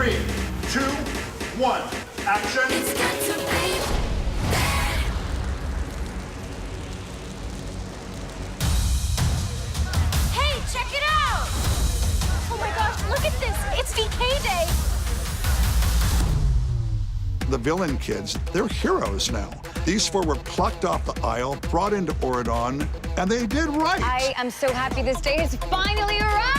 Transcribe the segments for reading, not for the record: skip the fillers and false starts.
3, 2, 1, action! It's got to be. Hey, check it out! Oh my gosh, look at this! It's VK Day! The villain kids, they're heroes now. These four were plucked off the aisle, brought into Auradon, and they did right. I am so happy this day has finally arrived!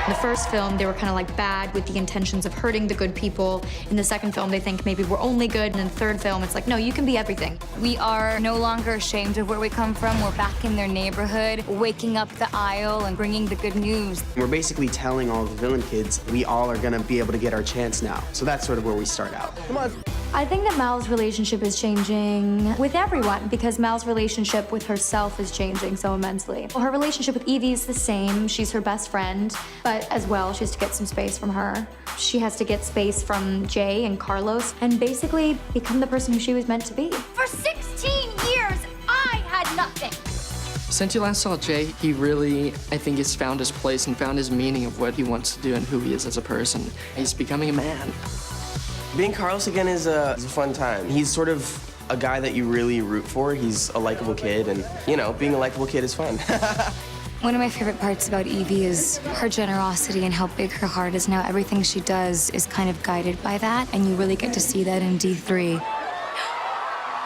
In the first film, they were kind of like bad with the intentions of hurting the good people. In the second film, they think maybe we're only good. And in the third film, it's like, no, you can be everything. We are no longer ashamed of where we come from. We're back in their neighborhood, waking up the aisle and bringing the good news. We're basically telling all the villain kids we all are gonna be able to get our chance now. So that's sort of where we start out. Come on. I think that Mal's relationship is changing with everyone because Mal's relationship with herself is changing so immensely. Well, her relationship with Evie is the same. She's her best friend, but as well, she has to get some space from her. She has to get space from Jay and Carlos and basically become the person who she was meant to be. For 16 years, I had nothing. Since you last saw Jay, he really, I think, has found his place and found his meaning of what he wants to do and who he is as a person. He's becoming a man. Being Carlos again is a fun time. He's sort of a guy that you really root for. He's a likable kid, and, you know, being a likable kid is fun. One of my favorite parts about Evie is her generosity and how big her heart is now. Everything she does is kind of guided by that, and you really get to see that in D3.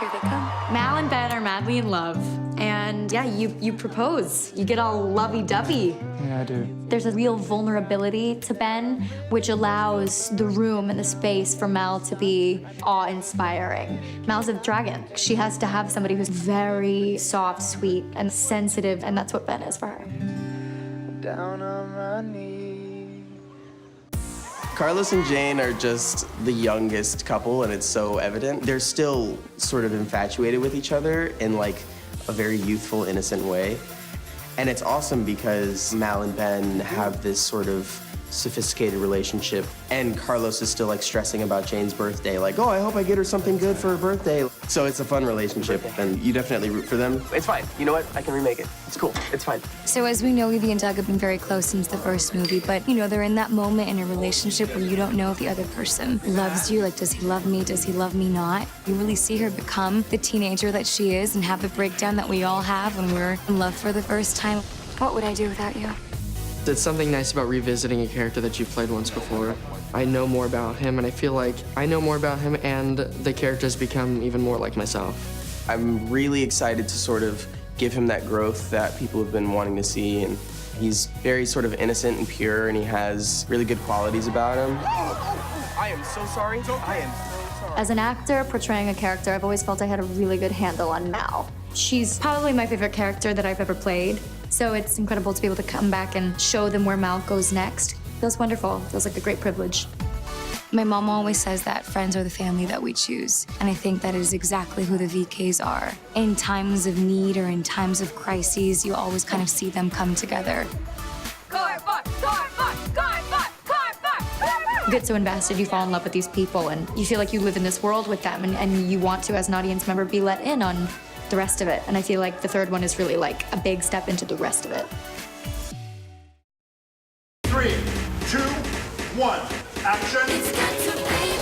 Here they come. Mal and Ben are madly in love. And yeah, you propose. You get all lovey-dovey. Yeah, I do. There's a real vulnerability to Ben, which allows the room and the space for Mal to be awe-inspiring. Mal's a dragon. She has to have somebody who's very soft, sweet, and sensitive, and that's what Ben is for her. Down on my knees. Carlos and Jane are just the youngest couple, and it's so evident. They're still sort of infatuated with each other in like a very youthful, innocent way. And it's awesome because Mal and Ben have this sort of sophisticated relationship, and Carlos is still like stressing about Jane's birthday, like, oh, I hope I get her something good for her birthday. So it's a fun relationship, and you definitely root for them. It's fine. You know what? I can remake it. It's cool. It's fine. So as we know, Evie and Doug have been very close since the first movie, but, you know, they're in that moment in a relationship where you don't know if the other person loves you. Like, does he love me? Does he love me not? You really see her become the teenager that she is and have the breakdown that we all have when we're in love for the first time. What would I do without you? It's something nice about revisiting a character that you've played once before. I know more about him, and I feel like I know more about him, and the character has become even more like myself. I'm really excited to sort of give him that growth that people have been wanting to see, and he's very sort of innocent and pure, and he has really good qualities about him. I am so sorry. I am so sorry. As an actor portraying a character, I've always felt I had a really good handle on Mal. She's probably my favorite character that I've ever played. So it's incredible to be able to come back and show them where Mal goes next. Feels wonderful. Feels like a great privilege. My mom always says that friends are the family that we choose. And I think that is exactly who the VKs are. In times of need or in times of crises, you always kind of see them come together. You get so invested, you fall in love with these people, and you feel like you live in this world with them, and you want to, as an audience member, be let in on the rest of it. And I feel like the third one is really like a big step into the rest of it. 3, 2, 1, action! It's got to be.